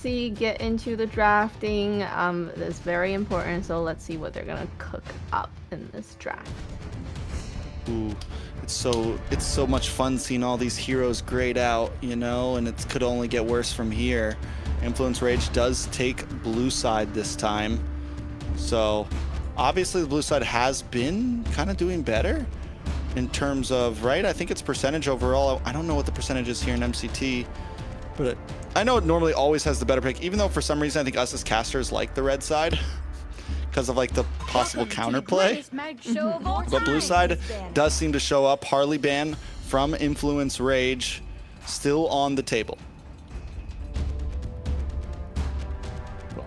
Rossi get into the drafting. That's very important. So let's see what they're gonna cook up in this draft. Ooh, it's so much fun seeing all these heroes grayed out, you know, and it could only get worse from here. Influence Rage does take blue side this time, so obviously the blue side has been kind of doing better in terms of, right? I think it's percentage overall. I don't know what the percentage is here in MCT, but I know it normally always has the better pick, even though for some reason I think us as casters like the red side because of like the possible counterplay. But blue side does seem to show up. Harley ban from Influence Rage still on the table.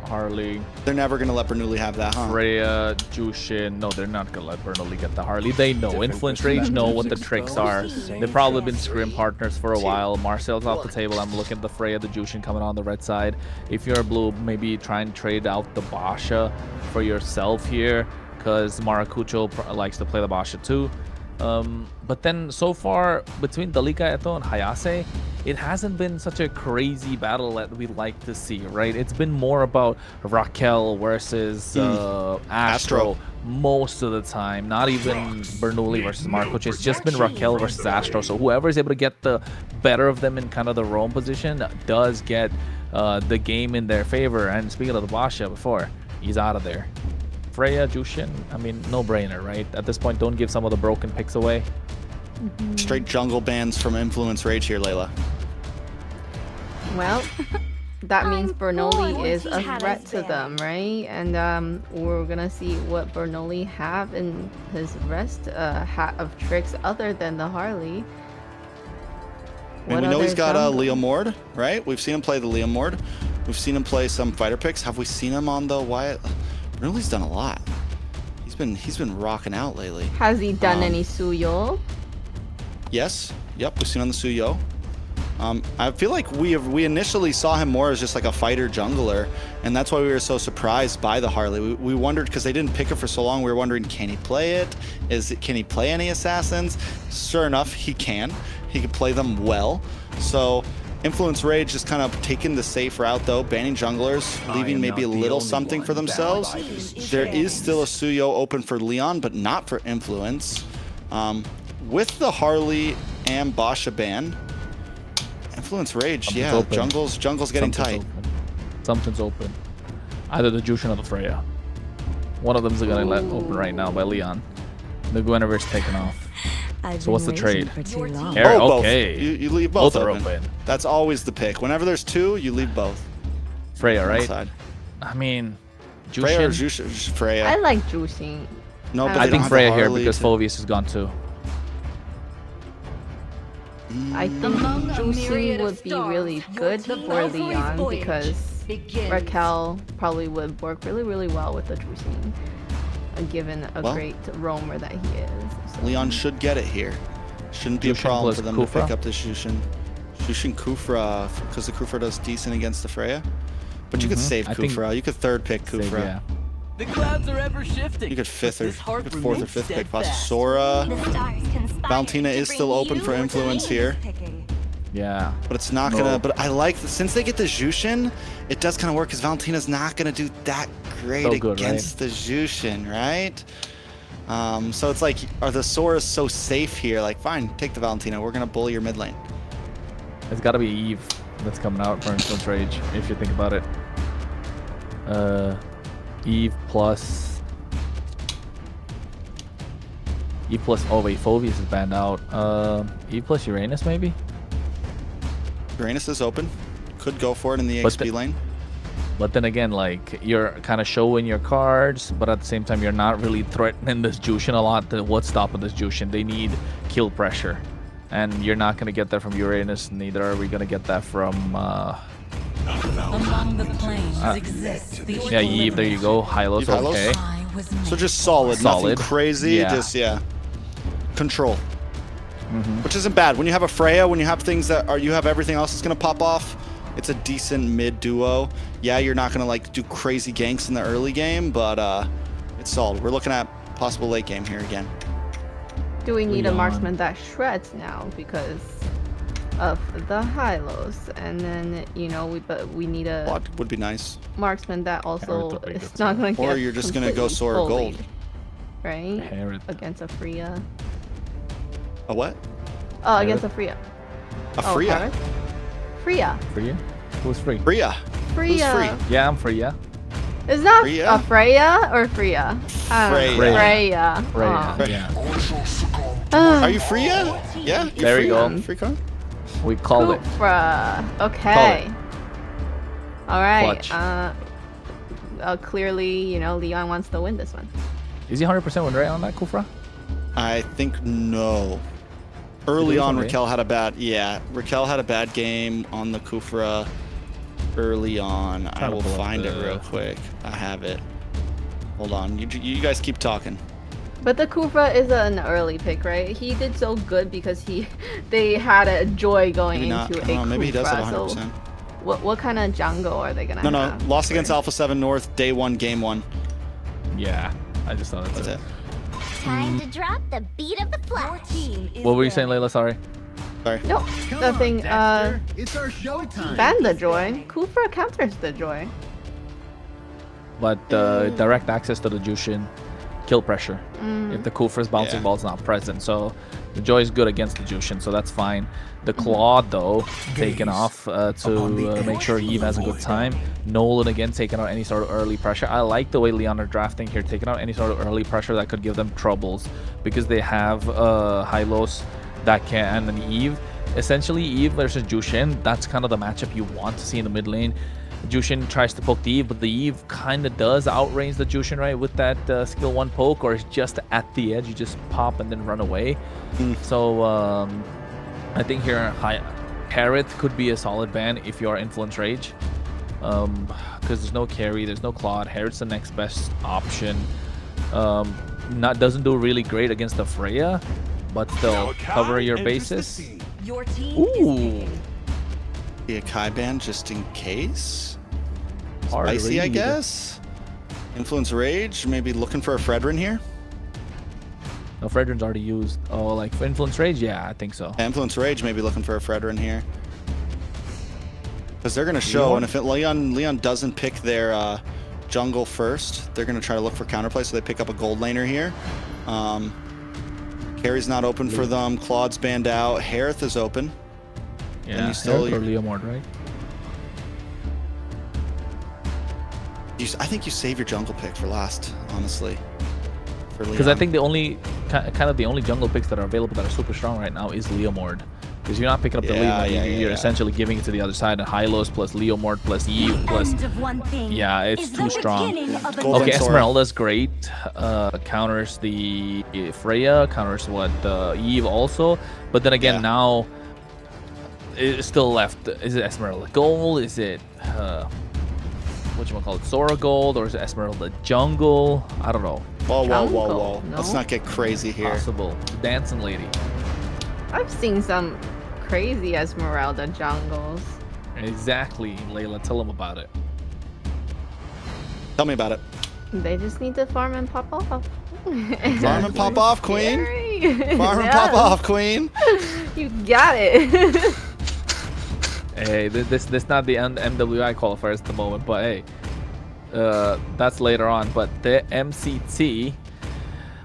Harley. They're never going to let Bernoulli have that, huh? Freya, Jushin. No, they're not going to let Bernoulli get the Harley. They know. Influence Rage know what the tricks are. They've probably been scrim partners for a while. Marcel's off the table. I'm looking at the Freya, the Jushin coming on the red side. If you're a blue, maybe try and trade out the Basha for yourself here, because Maracucho likes to play the Basha too. But then so far between Dalika Eto and Hayase, it hasn't been such a crazy battle that we like to see, right? It's been more about Raquel versus Astro most of the time, not even Bernoulli versus Marco. It's just been Raquel versus Astro. So whoever is able to get the better of them in kind of the roam position does get the game in their favor. And speaking of the Basha before, he's out of there. Freya, Jushin, I mean, no-brainer, right? At this point, don't give some of the broken picks away. Straight jungle bans from Influence Rage here, Layla. Well, that means Bernoulli is a threat to them, right? And we're gonna see what Bernoulli have in his rest hat of tricks other than the Harley. And we know he's got Leo Mord, right? We've seen him play the Leo Mord. We've seen him play some fighter picks. Have we seen him on the Wyatt? Bernoulli's done a lot. He's been rocking out lately. Has he done any Suyo? Yes. Yep. We've seen on the Suyo. I feel like we initially saw him more as just like a fighter jungler, and that's why we were so surprised by the Harley. We wondered, because they didn't pick it for so long, we were wondering, can he play it? Can he play any assassins? Sure enough, he can. He can play them well. So Influence Rage just kind of taking the safe route though, banning junglers, leaving maybe a little something for themselves. There is still a Suyo open for Lyon, but not for Influence. With the Harley and Basha ban, Influence Rage, yeah, jungle's getting tight. Something's open. Either the Jushin or the Freya. One of them's gonna let open right now by Lyon. The Guinevere's taken off. So what's the trade? Okay. You leave both open. That's always the pick. Whenever there's two, you leave both. Freya, right? I mean, Jushin. Freya or Jushin? Freya. I like Jushin. No, but I think Freya here because Phoveus is gone too. I think Jushin would be really good for Lyon because Raquel probably would work really well with the Jushin, given a great roamer that he is. So. Leon should get it here. Shouldn't be a problem for them to pick up this Jushin. Jushin Kufra, because the Kufra does decent against the Freya. But you could save Kufra. You could third pick Kufra. Yeah. The clouds are ever shifting. You could fourth or fifth pick Sora. Valentina is still open for Influence here. Yeah. But it's not gonna. But I like since they get the Jushin, it does kind of work because Valentina's not gonna do that great against the Jushin, right? So it's like, are the Soras so safe here? Like, fine, take the Valentina. We're gonna bully your mid lane. It's got to be Eve that's coming out for Influence Rage, if you think about it. Eve plus. Oh wait, Phoveus is banned out. Eve plus Uranus maybe. Uranus is open. Could go for it in the XP lane. But then again, like, you're kind of showing your cards, but at the same time, you're not really threatening this Jushin a lot. What's stopping this Jushin? They need kill pressure. And you're not going to get that from Uranus, neither are we going to get that from... Among the planes exists yeah, Eve, there you go. Hylos, okay. So just solid. Nothing crazy, just, control. Which isn't bad. When you have a Freya, when you have things that are, you have everything else that's going to pop off, it's a decent mid duo. Yeah, you're not going to like do crazy ganks in the early game, but it's solid. We're looking at possible late game here again. Do we need a marksman that shreds now? Because of the Hylos, and then we need a Quad would be nice. marksman that also would be is good not too. going to get Or you're just gonna go completely Sora bullied, Gold. right? Herod. Against a Freya. A what? Oh, against a Freya. A Freya. Paris? Freya. Free? Who's free? Freya. Who's Freya. free? Yeah, I'm free. Yeah. Is that Freya? a Freya or Freya? I don't know. Freya. Freya. Right. Yeah. Are you Freya? Yeah. You're There you Freya. go. Free card? We call it. Kufra. Okay. All right. Clutch. Clearly, Leon wants to win this one. Is he 100% win rate on that Kufra? I think no. Early It is on, already? Raquel had a bad. Yeah, Raquel had a bad game on the Kufra. Early on, I Trying to will pull up find it the- real quick. I have it. Hold on. You guys keep talking. But the Kufra is an early pick, right? He did so good because they had a joy going Maybe not. into I don't know, a maybe he does have Kufra, 100%. So what kind of jungle are they gonna No, have? lost against Alpha 7 North, day 1, game 1. Yeah. I just thought That's it. it. Time to drop the beat of the flash. What were you saying, Layla? Sorry. Sorry. No, nothing. It's our showtime. Ban the joy. Kufra counters the joy. But direct access to the Jushin, kill pressure. If the Kufra's bouncing Yeah. ball's not present, so the Joy is good against the Jushin, so that's fine. The Claude though, taken off to make sure Eve has a good time. Nolan again taking out any sort of early pressure. I like the way Leon are drafting here, taking out any sort of early pressure that could give them troubles because they have Hylos that can and Eve. Essentially, Eve versus Jushin, that's kind of the matchup you want to see in the mid lane. Jushin tries to poke the Eve, but the Eve kind of does outrange the Jushin, right, with that skill 1 poke, or it's just at the edge, you just pop and then run away. So I think here Carrot could be a solid ban if you are Influence Rage, because there's no carry, there's no Claude. Harrod's the next best option. Doesn't do really great against the Freya, but still cover your bases. Your team Ooh, Be a Kai ban just in case. hard Spicy, I read. guess. Influence Rage, maybe looking for a Fredrin here. No, Fredrin's already used. Oh, like for Influence Rage? Yeah, I think so. Influence Rage, maybe looking for a Fredrin here. Because they're going to show, Leon? and if Leon doesn't pick their jungle first, they're going to try to look for counterplay, so they pick up a gold laner here. Carry's not open for them. Claude's banned out. Harith is open. Yeah, you still- Herod or Leomord, right? I think you save your jungle pick for last, honestly. Because I think the only kind of the only jungle picks that are available that are super strong right now is Leomord. Because you're not picking up the Yeah, Leomord, you're essentially giving it to the other side. And Hylos plus Leomord plus Eve plus. End of one thing. Yeah, it's is too the strong. beginning of Golden Okay, Sora. Esmeralda's great. Counters the Freya, counters what Eve also. But then again, Yeah. now it's still left. Is it Esmeralda Gold? Is it whatchamacallit, Sora Gold, or is it Esmeralda Jungle? I don't know. Whoa. Jungle, no? Let's not get crazy here. Possible. Dancing lady. I've seen some crazy Esmeralda jungles. Exactly, Layla. Tell them about it. Tell me about it. They just need to farm and pop off. Farm and pop off, queen. Scary. Farm and Yes. pop off, queen. You got it. Hey, this not the MWI qualifiers at the moment, but hey, that's later on. But the MCT,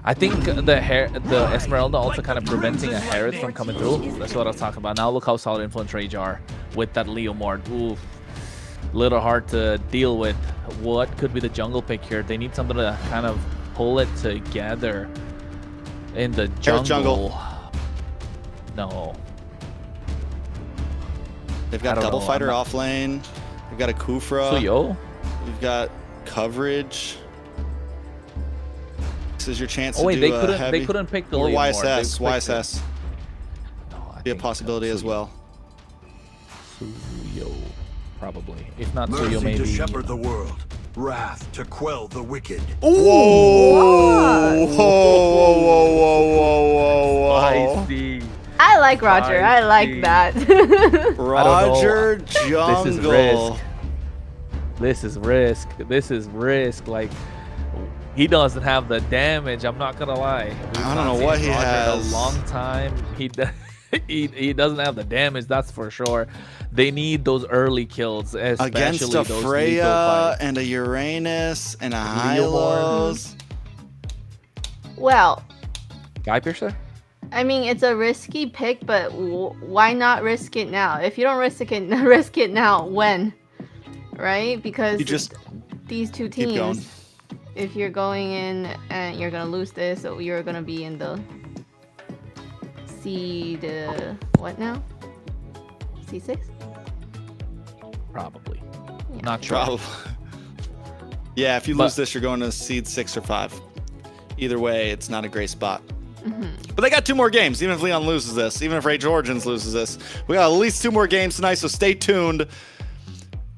I think the Esmeralda also kind of preventing a Herod from coming through. That's what I was talking about. Now look how solid Influence Rage are with that Leomord. Ooh, little hard to deal with. What could be the jungle pick here? They need something to kind of pull it together in the Herod jungle. jungle. No. They've I got don't Double know, Fighter I'm not- off lane. We've got a Kufra. Suyo? We've got coverage. This is your chance Oh wait, to they do a couldn't. heavy. They couldn't pick the Or Leomord. YSS. They picked YSS. No, I Be a think, possibility as Suyo. well. Suyo, probably. If not Mercy Suyo, maybe. to shepherd the world, wrath to quell the wicked. Whoa! Whoa! Spicy. I like Roger. I like Spicy. that. Roger Jungle. This is risk. This is risk. This is risk. Like, he doesn't have the damage. I'm not gonna lie. We've I don't not know seen what he Roger in has. a long time. he doesn't have the damage, that's for sure. They need those early kills, especially Against a those lethal Freya fights. and a Uranus and a Leomord. Hylos. Well, Guy Piercer? I mean, it's a risky pick, but why not risk it now? If you don't risk it now, when? Right? Because You just these two keep going. teams, if you're going in and you're gonna lose this, so you're gonna be in the seed. What now? C6? Probably. Yeah. Not sure. Probably. Yeah, if you But- lose this, you're going to seed 6 or 5. Either way, it's not a great spot. Mm-hmm. But they got 2 more games. Even if Leon loses this, even if Rage Origins loses this, we got at least 2 more games tonight. So stay tuned,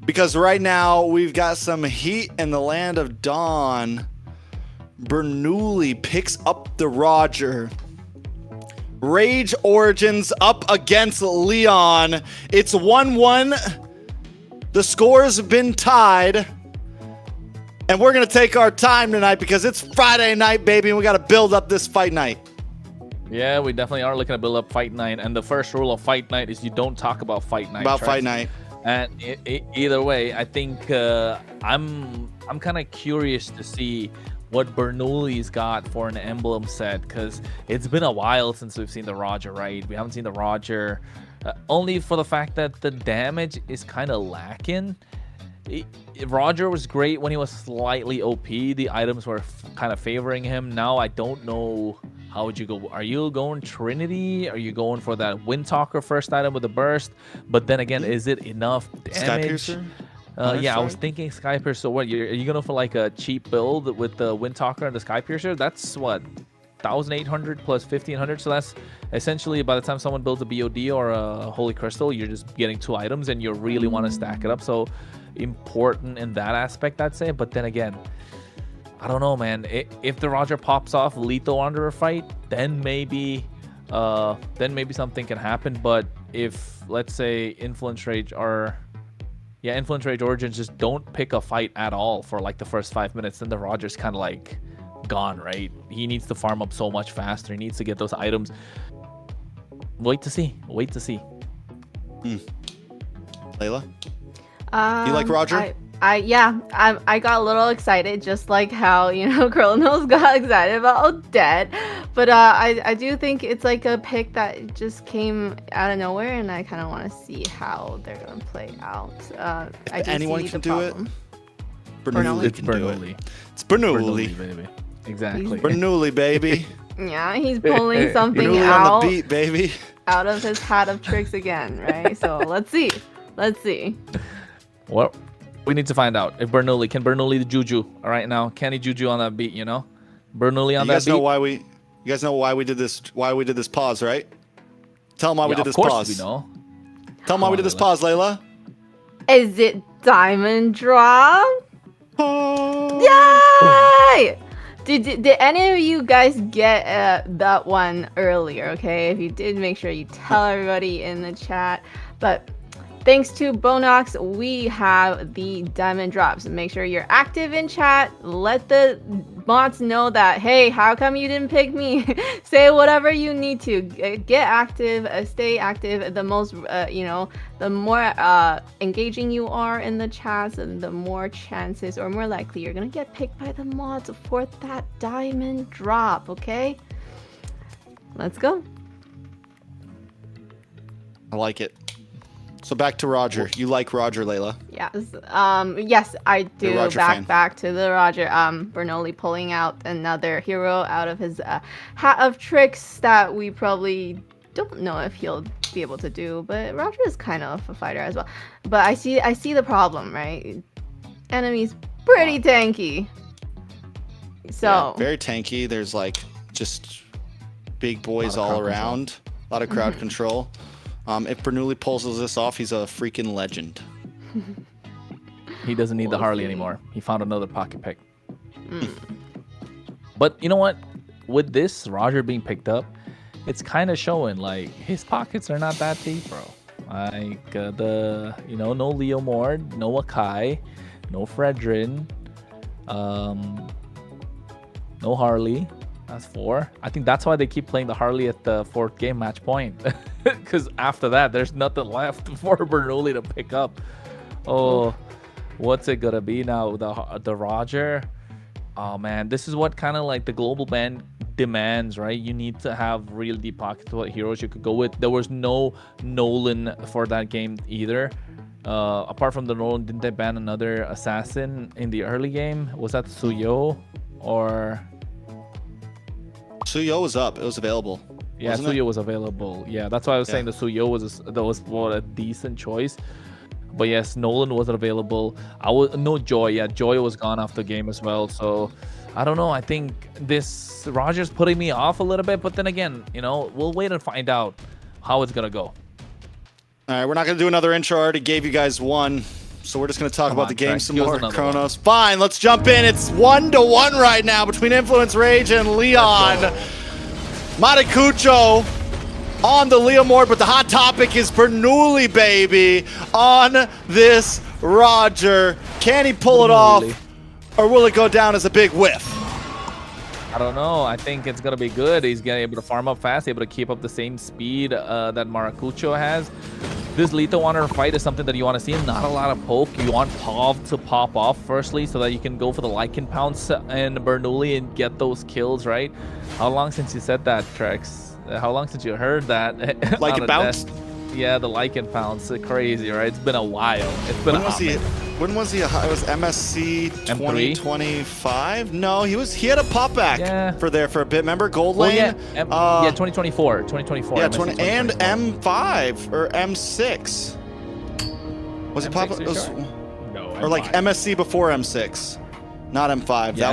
because right now we've got some heat in the land of Dawn. Bernoulli picks up the Roger. Rage Origins up against Leon. It's 1-1. The scores have been tied. And we're going to take our time tonight because it's Friday night, baby, and we got to build up this fight night. Yeah, we definitely are looking to build up Fight Night, and the first rule of Fight Night is you don't talk about Fight Night. About Trex. fight night. And either way, I think I'm kind of curious to see what Bernoulli's got for an emblem set, because it's been a while since we've seen the Roger, right? We haven't seen the Roger, only for the fact that the damage is kind of lacking. Roger was great when he was slightly OP. The items were kind of favoring him. Now I don't know. How would you go? Are you going Trinity? Are you going for that Windtalker first item with the burst? But then again, is it enough damage? Skypiercer? Yeah, I was thinking Skypiercer. So what? Are you gonna for like a cheap build with the Windtalker and the Skypiercer? That's what, 1,800 plus 1,500. So that's essentially by the time someone builds a BOD or a Holy Crystal, you're just getting 2 items, and you really want to stack it up. So important in that aspect, I'd say. But then again, I don't know, man. If the Roger pops off lethal under a fight, then maybe something can happen. But if, let's say, Influence Rage Origins just don't pick a fight at all for like the first 5 minutes, then the Roger's kind of like gone, right? He needs to farm up so much faster. He needs to get those items. Wait to see. Layla? You like Roger? I got a little excited, just like how, you know, Kronos got excited about Odette. But I do think it's like a pick that just came out of nowhere, and I kind of want to see how they're going to play out. I do anyone see can the do it, problem. Bernoulli It's can do it. Bernoulli. It's Bernoulli. Baby. Exactly. Bernoulli, baby. Yeah, he's pulling something Bernoulli out on the beat, baby. out of his hat of tricks again, right? So let's see. Well, we need to find out if Bernoulli can the Juju. All right, now can he Juju on that beat? You know, Bernoulli on You that guys beat. know why we? You guys know why we did this? Why we did this pause, right? Tell them why we did this Of course pause. we know. Tell them why we did this pause, Layla. Is it diamond drop? Oh. Yay! Did any of you guys get that one earlier? Okay, if you did, make sure you tell everybody in the chat. But thanks to Bonox, we have the diamond drops. Make sure you're active in chat. Let the bots know that, hey, how come you didn't pick me? Say whatever you need to. Get active, stay active. The most, the more engaging you are in the chats, and the more chances, or more likely, you're gonna get picked by the mods for that diamond drop. Okay, let's go. I like it. So back to Roger. You like Roger, Layla? Yes. Yes, I do. You're a Roger fan. Back to the Roger. Bernoulli pulling out another hero out of his hat of tricks that we probably don't know if he'll be able to do. But Roger is kind of a fighter as well. But I see the problem, right? Enemy's pretty tanky. So Yeah, very tanky. There's like just big boys all around. A lot of crowd control. If Bernoulli pulls this off, he's a freaking legend. He doesn't need the We'll Harley see. anymore. He found another pocket pick. But you know what? With this Roger being picked up, it's kind of showing like his pockets are not that deep, bro. Like no Leomord, no Akai, no Fredrin, no Harley. That's 4. I think that's why they keep playing the Harley at the 4th game match point. Because after that, there's nothing left for Bernoulli to pick up. Oh, what's it gonna be now? The Roger. Oh man, this is what kind of like the global ban demands, right? You need to have real deep pockets to what heroes you could go with. There was no Nolan for that game either. Apart from the Nolan, didn't they ban another assassin in the early game? Was that Suyo or? Suyo was up. It was available. Yeah, Suyo was available. Yeah, that's why I was saying the Suyo was a decent choice. But yes, Nolan wasn't available. No Joy. Yeah, Joy was gone off the game as well. So I don't know. I think this Roger's putting me off a little bit. But then again, you know, we'll wait and find out how it's gonna go. All right, we're not gonna do another intro. I already gave you guys one. So we're just going to talk about the game some more. Kronos. Fine, let's jump in. It's 1-1 right now between Influence Rage and Lyon. Maracucho on the Leomord, but the hot topic is Bernoulli, baby, on this Roger. Can he pull it off, or will it go down as a big whiff? I don't know. I think it's going to be good. He's going to be able to farm up fast, able to keep up the same speed that Maracucho has. This Lito Wanderer fight is something that you want to see. Not a lot of poke. You want Pov to pop off firstly so that you can go for the Lycan Pounce and Bernoulli and get those kills, right? How long since you said that, Trex? How long since you heard that? Lycan Pounce? Yeah, the Lycan Pounce. Crazy, right? It's been a while. It's been when was he? It was MSC 2025? No, he had a pop back for a bit. Remember Gold Lane? Yeah, 2024. 2024. Yeah, and M5 or M6. Was it pop? No. Or like MSC before M6, not M5. Yeah,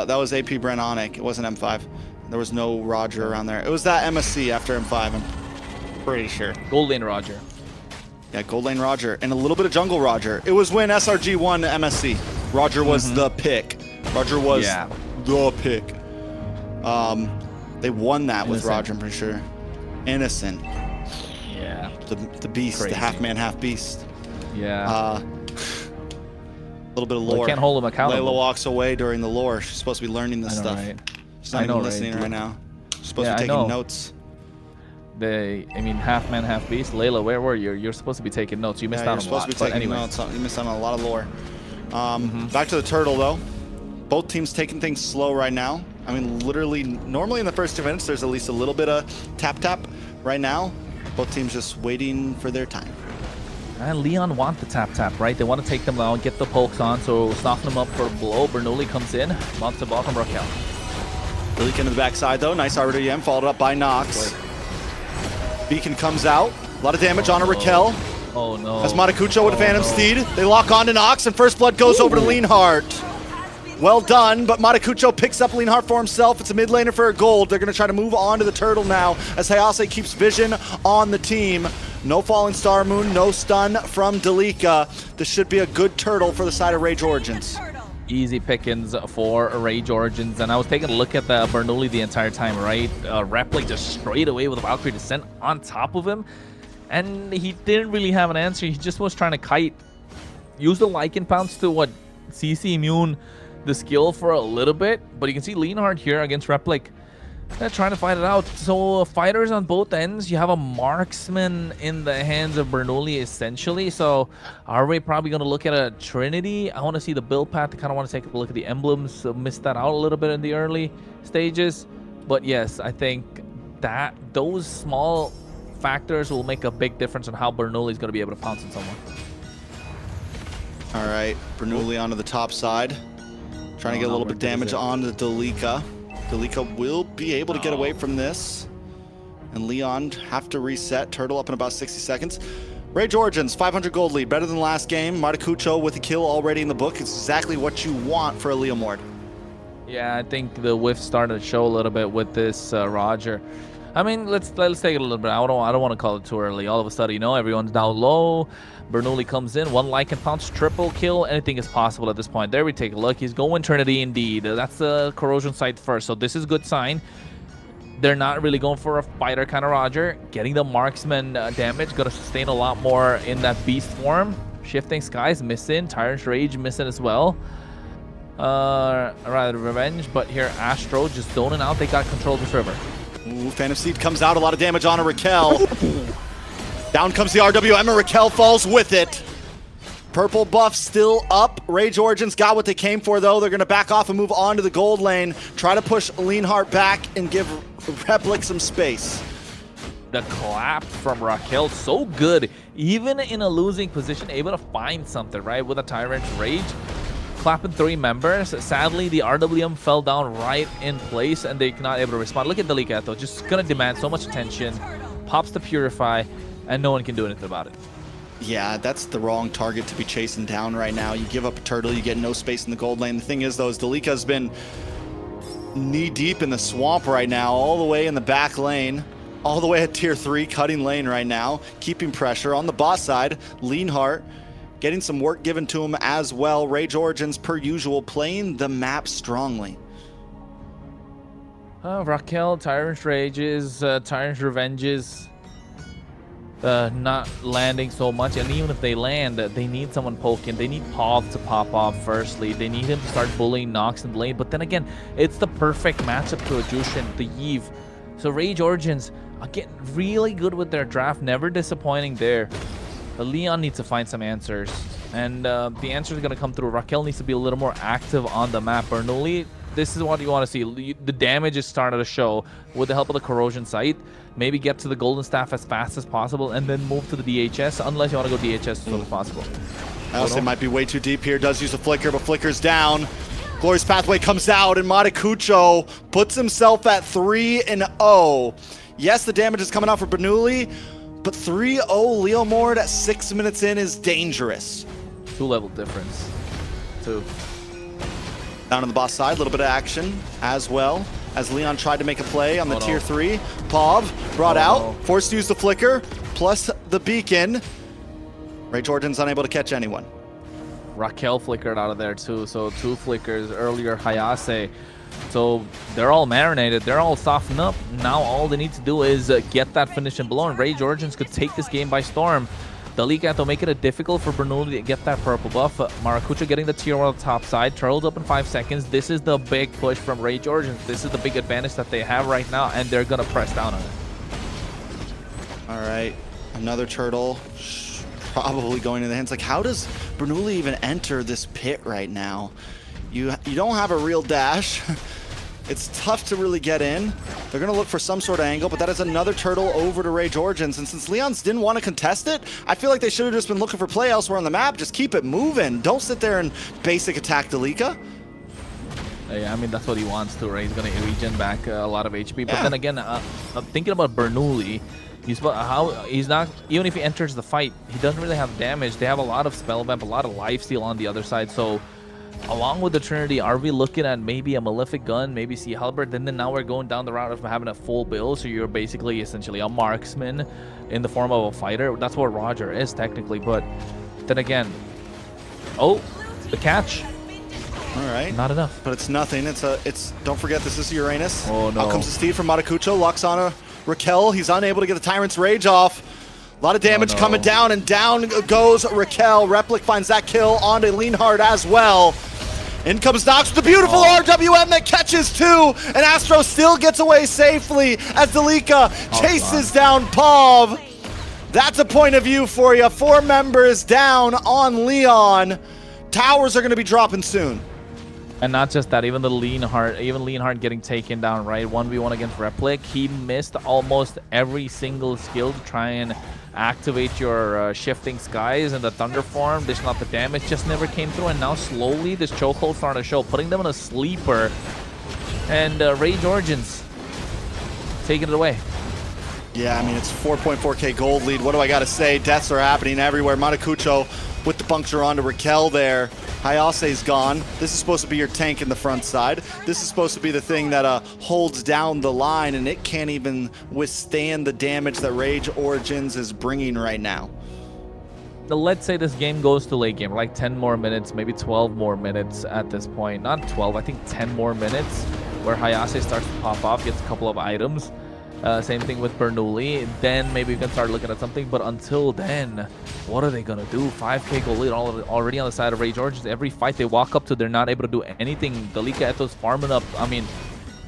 that was AP Brentonic. It wasn't M5. There was no Roger around there. It was that MSC after M5. I'm pretty sure. Gold Lane Roger. Yeah, Gold Lane Roger and a little bit of Jungle Roger. It was when SRG won MSC. Roger was the pick. Roger was the pick. They won that with Roger, I'm pretty sure. Innocent. Yeah. The beast, the half man, half beast. Yeah. A little bit of lore. Well, can't hold him accountable. Layla walks away during the lore. She's supposed to be learning this stuff. Right? She's not even listening right now. She's supposed to be taking notes. I mean, half man, half beast. Layla, where were you? You're supposed to be taking notes. You missed out on a lot. You're supposed to be taking notes. You missed out on a lot of lore. Back to the turtle, though. Both teams taking things slow right now. I mean, literally, normally in the first 2 minutes, there's at least a little bit of tap-tap. Right now, both teams just waiting for their time. And Lyon want the tap-tap, right? They want to take them down, get the pokes on, so soften them up for a blow. Bernoulli comes in, bounce the ball from Raquel. Leak into the backside, though. Nice RWM, followed up by Nox. Beacon comes out. A lot of damage on a Raquel. Oh, no. As Maracucho with a Phantom Steed. They lock on to Nox, and First Blood goes over to Leonhardt. Well done, but Maracucho picks up Leonhardt for himself. It's a mid laner for a gold. They're going to try to move on to the turtle now as Hayase keeps vision on the team. No Falling Star Moon, no stun from Delika. This should be a good turtle for the side of Rage Origins. Easy pickings for Rage Origins, and I was taking a look at the Bernoulli the entire time, right? Replic just straight away with a Valkyrie Descent on top of him, and he didn't really have an answer. He just was trying to kite. Use the Lycan Pounce to CC immune the skill for a little bit, but you can see Leonhardt here against Replic. They're trying to fight it out. So fighters on both ends. You have a marksman in the hands of Bernoulli essentially. So are we probably going to look at a Trinity? I want to see the build path. I kind of want to take a look at the emblems. So missed that out a little bit in the early stages. But yes, I think that those small factors will make a big difference on how Bernoulli is going to be able to pounce on someone. All right, Bernoulli onto the top side. Trying to get a little bit of damage on the Delika. Delika will be able to get away from this. And Lyon have to reset. Turtle up in about 60 seconds. Rage Origins, 500 gold lead. Better than last game. Maracucho with a kill already in the book. It's exactly what you want for a Leomord. Yeah, I think the whiff started to show a little bit with this Roger. I mean, let's take it a little bit. I don't want to call it too early. All of a sudden, you know, everyone's down low. Bernoulli comes in, one Lycan Pounce, triple kill. Anything is possible at this point. There we take a look. He's going Trinity indeed. That's the corrosion site first, so this is a good sign. They're not really going for a fighter kind of Roger. Getting the marksman damage, gonna sustain a lot more in that beast form. Shifting Skies missing, Tyrant's Rage missing as well. rather revenge, but here Astro just zoning out. They got control of this river. Ooh, Phantom Seed comes out, a lot of damage on a Raquel. Down comes the RWM and Raquel falls with it. Purple buff still up. Rage Origins got what they came for though. They're gonna back off and move on to the gold lane. Try to push Leanheart back and give Replic some space. The collapse from Raquel, so good. Even in a losing position, able to find something, right? With a Tyrant's Rage. Clapping 3 members. Sadly, the RWM fell down right in place and they're not able to respond. Look at Delica though, just gonna demand so much attention. Pops the Purify, and no one can do anything about it. Yeah, that's the wrong target to be chasing down right now. You give up a turtle, you get no space in the gold lane. The thing is though, is Delica's been knee deep in the swamp right now, all the way in the back lane. All the way at tier 3, cutting lane right now, keeping pressure. On the bot side, Leanheart getting some work given to him as well. Rage Origins, per usual, playing the map strongly. Raquel, Tyrant's Rages, Tyrant's Revenges, not landing so much. And even if they land, they need someone poking. They need Pav to pop off firstly. They need him to start bullying Nox in the lane. But then again, it's the perfect matchup to a Jushin, the Eve. So Rage Origins are getting really good with their draft, never disappointing there. But Lyon needs to find some answers, and the answers are going to come through. Raquel needs to be a little more active on the map. Bernoulli, this is what you want to see. The damage is starting to show with the help of the Corrosion Sight. Maybe get to the Golden Staff as fast as possible, and then move to the DHS, unless you want to go DHS as soon as possible. I also might be way too deep here. Does use a Flicker, but Flicker's down. Glorious Pathway comes out, and Matakucho puts himself at 3-0. Yes, the damage is coming out for Bernoulli, but 3-0 Leomord at 6 minutes in is dangerous. 2-level difference. 2. Down on the boss side, a little bit of action as well, as Leon tried to make a play on the tier 3. Pav brought out, forced to use the Flicker, plus the Beacon. Rage Origins unable to catch anyone. Raquel flickered out of there too, so 2 flickers earlier. Hayase, so they're all marinated, they're all softened up. Now all they need to do is get that finish and blow, and Rage Origins could take this game by storm. Delica will make it difficult for Bernoulli to get that purple buff. Maracuja getting the tier 1 on the top side, turtles up in 5 seconds. This is the big push from Rage Origins. This is the big advantage that they have right now, and they're gonna press down on it. All right, another turtle. Probably going in the hands. Like, how does Bernoulli even enter this pit right now? You don't have a real dash. It's tough to really get in. They're going to look for some sort of angle, but that is another turtle over to Rage Origins. And since Leons didn't want to contest it, I feel like they should have just been looking for play elsewhere on the map. Just keep it moving. Don't sit there and basic attack Delica. Yeah, I mean, that's what he wants to, right? He's going to regen back a lot of HP. But then again, I'm thinking about Bernoulli. He's not, even if he enters the fight, he doesn't really have damage. They have a lot of spell vamp, a lot of lifesteal on the other side. So along with the Trinity, are we looking at maybe a Malefic Gun, maybe Sea Halberd? And then now we're going down the route of having a full build. So you're basically essentially a marksman in the form of a fighter. That's what Roger is technically. But then again, oh, the catch. All right. Not enough. But it's nothing. It's don't forget, this is Uranus. Oh no. Out comes the Steed from Matakucho, locks on a Raquel. He's unable to get the Tyrant's Rage off. A lot of damage coming down, and down goes Raquel. Replic finds that kill onto Leanheart as well. In comes Nox with the beautiful RWM that catches 2, and Astro still gets away safely as Delica chases down Pav. That's a point of view for you. 4 members down on Leon. Towers are going to be dropping soon. And not just that, even Leanheart getting taken down, right? 1v1 against Replic. He missed almost every single skill to try and activate your shifting skies and the thunder form. Dish not the damage, just never came through. And now slowly this chokehold starting to show, putting them in a sleeper. And Rage Origins taking it away. Yeah, I mean, it's 4.4k gold lead. What do I got to say? Deaths are happening everywhere. Matakucho with the puncture onto Raquel there. Hayase's gone. This is supposed to be your tank in the front side. This is supposed to be the thing that holds down the line, and it can't even withstand the damage that Rage Origins is bringing right now. Let's say this game goes to late game, like 10 more minutes, maybe 12 more minutes at this point. Not 12, I think 10 more minutes, where Hayase starts to pop off, gets a couple of items. Same thing with Bernoulli. Then maybe we can start looking at something. But until then, what are they going to do? 5k goal lead already on the side of Rage Origins. Every fight they walk up to, they're not able to do anything. Dalika Eto's farming up. I mean,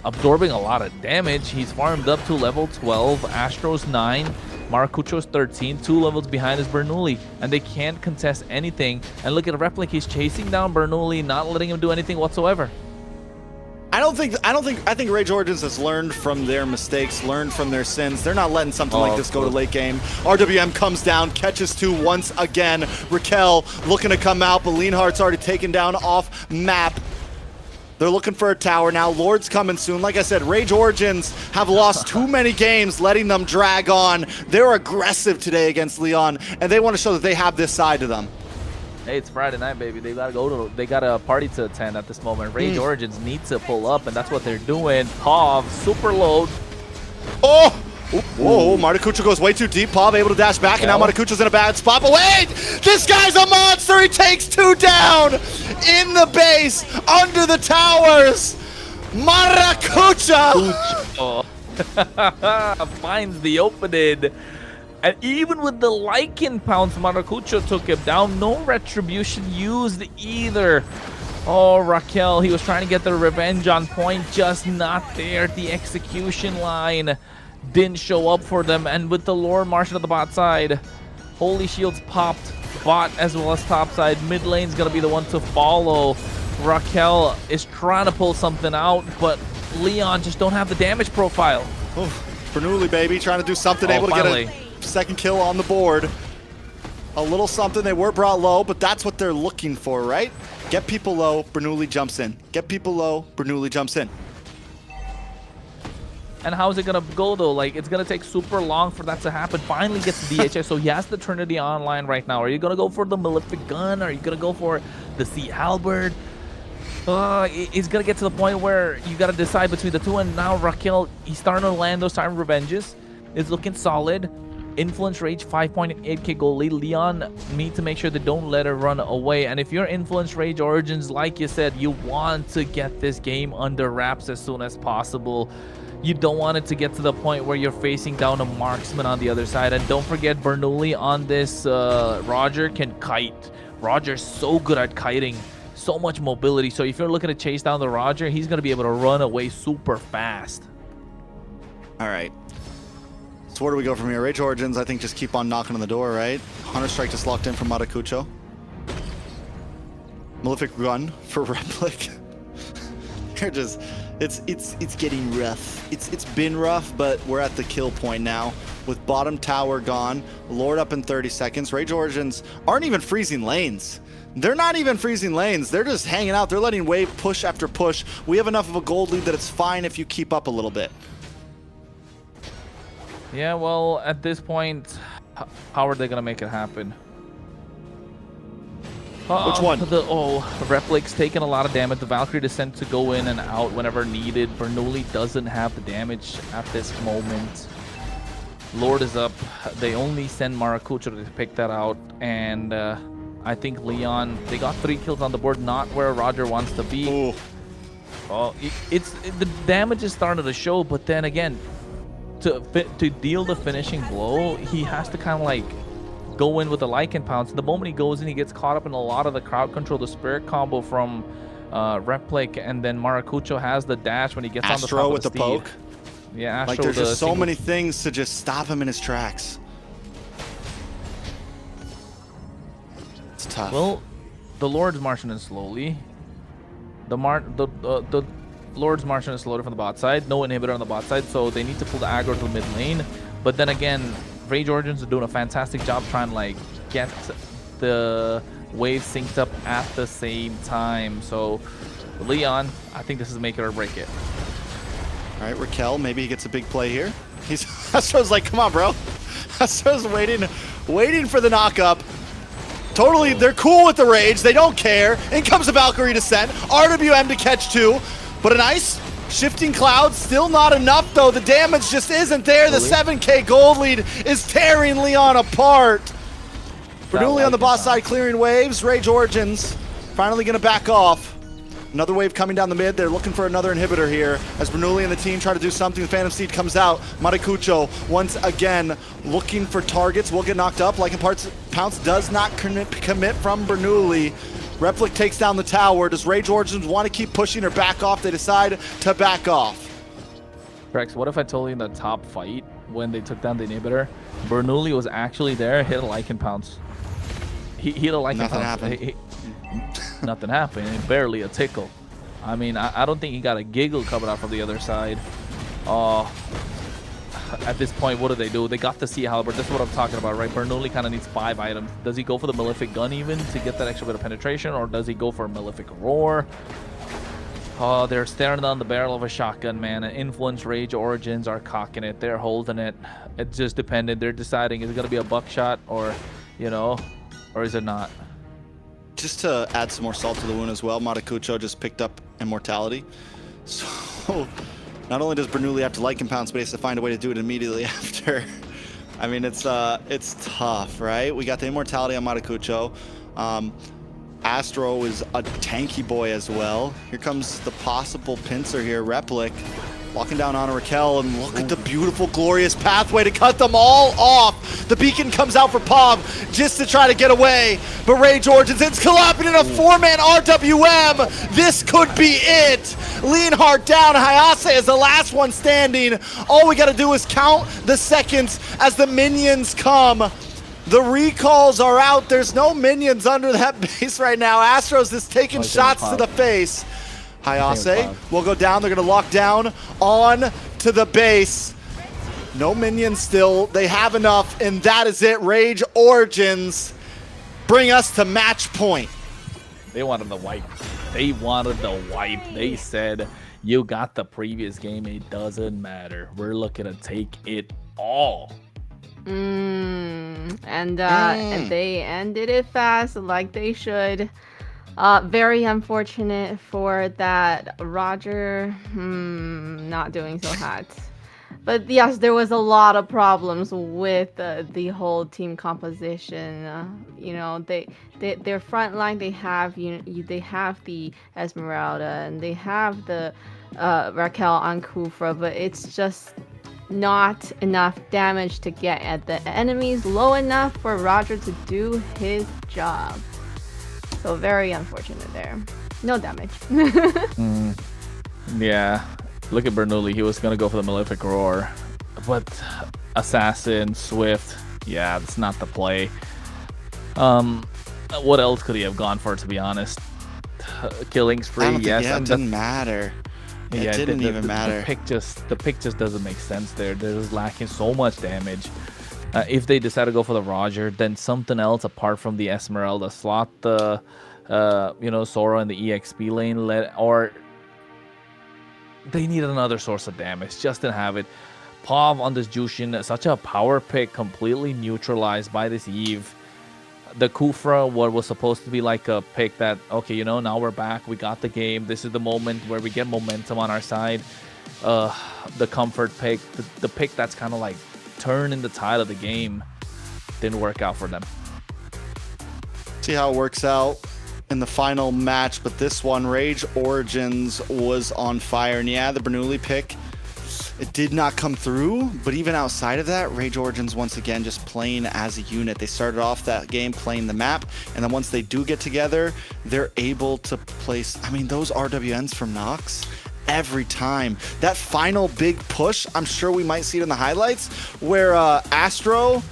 absorbing a lot of damage. He's farmed up to level 12. Astro's 9. Maracucho's 13. 2 levels behind is Bernoulli. And they can't contest anything. And look at Replic. He's chasing down Bernoulli, not letting him do anything whatsoever. I think Rage Origins has learned from their mistakes, learned from their sins. They're not letting something like this go to late game. RWM comes down, catches 2 once again. Raquel looking to come out, but Leonhardt's already taken down off map. They're looking for a tower now. Lord's coming soon. Like I said, Rage Origins have lost too many games, letting them drag on. They're aggressive today against Lyon, and they want to show that they have this side to them. Hey, it's Friday night, baby. They got a party to attend at this moment. Rage Origins need to pull up, and that's what they're doing. Pav, super load. Oh! Whoa, Maracucho goes way too deep. Pav able to dash back, and now Maracucho's in a bad spot. But wait! This guy's a monster! He takes 2 down! In the base, under the towers! Maracucho! Finds the opening. And even with the Lycan pounce, Maracucho took him down. No retribution used either. Oh, Raquel, he was trying to get the revenge on point, just not there. The execution line didn't show up for them. And with the Lord Martian at the bot side, Holy Shields popped bot as well as top side. Mid lane's going to be the one to follow. Raquel is trying to pull something out, but Lyon just don't have the damage profile. Bernoulli, baby, trying to do something, able to get a second kill on the board. A little something. They were brought low, but that's what they're looking for, right? Get people low, Bernoulli jumps in. Get people low, Bernoulli jumps in. And how is it going to go, though? Like, it's going to take super long for that to happen. Finally gets the DHS, so he has the Trinity online right now. Are you going to go for the Malefic Gun? Are you going to go for the Sea Halberd? It's going to get to the point where you got to decide between the two. And now Raquel, he's starting to land those Siren Revenges. It's looking solid. Influence Rage, 5.8k goal lead. Lyon need to make sure they don't let her run away. And if you're Influence Rage Origins, like you said, you want to get this game under wraps as soon as possible. You don't want it to get to the point where you're facing down a marksman on the other side. And don't forget, Bernoulli on this Roger can kite. Roger's so good at kiting. So much mobility. So if you're looking to chase down the Roger, he's going to be able to run away super fast. All right. So where do we go from here? Rage Origins, I think, just keep on knocking on the door, right? Hunter Strike just locked in from Maracucho. Malefic Gun for Replic. They're just, it's getting rough. It's been rough, but we're at the kill point now. With bottom tower gone, Lord up in 30 seconds. Rage Origins aren't even freezing lanes. They're not even freezing lanes. They're just hanging out. They're letting wave push after push. We have enough of a gold lead that it's fine if you keep up a little bit. Yeah, well, at this point, how are they going to make it happen? Which one? Replic's taking a lot of damage. The Valkyrie Descent to go in and out whenever needed. Bernoulli doesn't have the damage at this moment. Lord is up. They only send Maracucho to pick that out. And I think Lyon, they got 3 kills on the board, not where Roger wants to be. Ooh. The damage is starting to show, but then again, to deal the finishing blow, he has to kind of like go in with the Lycan pounce. The moment he goes in, he gets caught up in a lot of the crowd control, the spirit combo from Replic, and then Maracucho has the dash when he gets on the top with of the poke. Yeah, Astro, like there's just so many things to just stop him in his tracks. It's tough. Well, the Lord's marching in slowly. The Lord's marching is slowed from the bot side. No inhibitor on the bot side, so they need to pull the aggro to the mid lane. But then again, Rage Origins are doing a fantastic job trying to like get the waves synced up at the same time. So Lyon, I think this is make it or break it. All right, Raquel, maybe he gets a big play here. Astro's like, come on, bro. Astro's waiting for the knock-up. Totally, they're cool with the Rage. They don't care. In comes the Valkyrie Descent. RWM to catch 2. But a nice shifting cloud, still not enough though. The damage just isn't there. The 7k gold lead is tearing Lyon apart. Bernoulli on the boss side clearing waves. Rage Origins finally gonna back off. Another wave coming down the mid. They're looking for another inhibitor here. As Bernoulli and the team try to do something, the Phantom Seed comes out. Maracucho, once again, looking for targets. Will get knocked up. Lycan Pounce does not commit from Bernoulli. Replic takes down the tower. Does Rage Origins want to keep pushing or back off? They decide to back off. Rex, what if I told you in the top fight when they took down the inhibitor, Bernoulli was actually there, hit a Lycan Pounce. He hit a Lycan Nothing Pounce. happened. Nothing happened. Barely a tickle. I mean, I don't think he got a giggle coming out from the other side. At this point, what do? They got the Sea Halberd. That's what I'm talking about, right? Bernoulli kind of needs 5 items. Does he go for the Malefic Gun even to get that extra bit of penetration, or does he go for a Malefic Roar? Oh, they're staring down the barrel of a shotgun, man. And Influence, Rage Origins are cocking it. They're holding it. It's just dependent. They're deciding, is it going to be a buckshot or, you know, or is it not? Just to add some more salt to the wound as well, Maracucho just picked up Immortality. So not only does Bernoulli have to Lycan Pounce, but he has to find a way to do it immediately after. I mean, it's tough, right? We got the Immortality on Maracucho. Astro is a tanky boy as well. Here comes the possible pincer here, Replic. Walking down on Raquel, and look at the beautiful, glorious pathway to cut them all off. The beacon comes out for Pov just to try to get away, but Rage Origins ends Kalapin in a 4-man RWM. This could be it. Leonhardt down, Hayase is the last one standing. All we gotta do is count the seconds as the minions come. The recalls are out. There's no minions under that base right now. Astros is taking shots to the face. Hayase will go down. They're going to lock down on to the base. No minions still. They have enough, and that is it. Rage Origins bring us to match point. They wanted the wipe. They wanted the wipe. They said, you got the previous game. It doesn't matter. We're looking to take it all. And they ended it fast, like they should. Very unfortunate for that Roger not doing so hot. But yes, there was a lot of problems with the whole team composition. You know, their front line, they have they have the Esmeralda and they have the Raquel on Kufra, but it's just not enough damage to get at the enemies low enough for Roger to do his job. So very unfortunate there. No damage. Yeah. Look at Bernoulli. He was going to go for the Malefic Roar. But Assassin, Swift, yeah, that's not the play. What else could he have gone for, to be honest? Killing spree, yes. It didn't matter. Yeah, it didn't even matter. The pick just doesn't make sense there. They're just lacking so much damage. If they decide to go for the Roger, then something else apart from the Esmeralda, slot the Sora in the EXP lane, or they need another source of damage. Just to have it. Pov on this Jushin, such a power pick, completely neutralized by this Eve. The Kufra, what was supposed to be like a pick that, okay, now we're back, we got the game, this is the moment where we get momentum on our side. The comfort pick, the pick that's kind of like turning the tide of the game, didn't work out for them. See how it works out in the final match, but this one, Rage Origins was on fire. And yeah, the Bernoulli pick, it did not come through, but even outside of that, Rage Origins once again just playing as a unit. They started off that game playing the map, and then once they do get together, they're able to place, I mean, those RWNs from Nox, every time. That final big push, I'm sure we might see it in the highlights, where Astro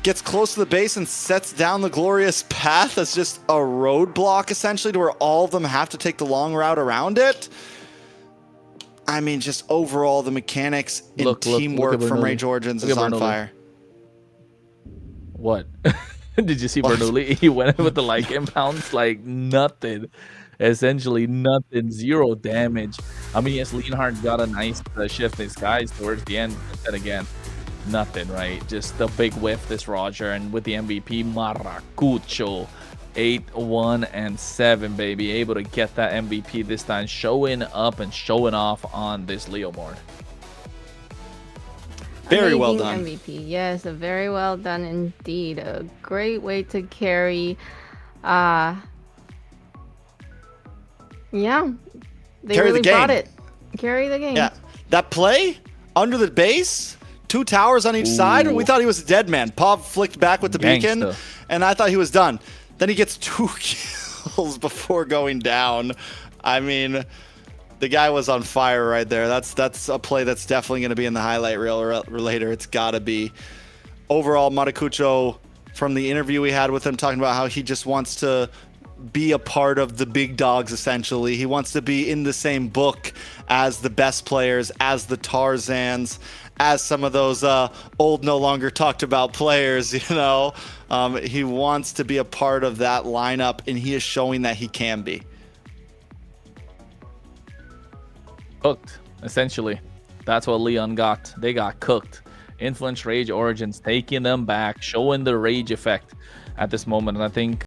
gets close to the base and sets down the glorious path as just a roadblock, essentially, to where all of them have to take the long route around it. I mean, just overall, the mechanics and teamwork from Rage Origins is on fire. What? Did you see Bernoulli? He went in with the Lycan Pounce like nothing. Essentially nothing. 0 damage. I mean, yes, Leonhardt got a nice shift in skies towards the end. But then again, nothing, right? Just a big whiff, this Roger. And with the MVP, Maracucho. 8-1-7, baby, able to get that MVP this time, showing up and showing off on this Leo board. Very well done. MVP, yes, very well done indeed. A great way to carry Yeah. They Carry the really game. brought it. Carry the game. Yeah, that play under the base, 2 towers on each side. We thought he was a dead man. Pav flicked back with the beacon, Gangsta. and I thought he was done. Then he gets 2 kills before going down. I mean, the guy was on fire right there. That's a play that's definitely going to be in the highlight reel later. It's got to be. Overall, Maracucho, from the interview we had with him, talking about how he just wants to be a part of the big dogs, essentially. He wants to be in the same book as the best players, as the Tarzans, as some of those old, no longer talked about players, you know. He wants to be a part of that lineup, and he is showing that he can be. Cooked, essentially. That's what Lyon got. They got cooked. Influence Rage Origins taking them back, showing the rage effect at this moment. And I think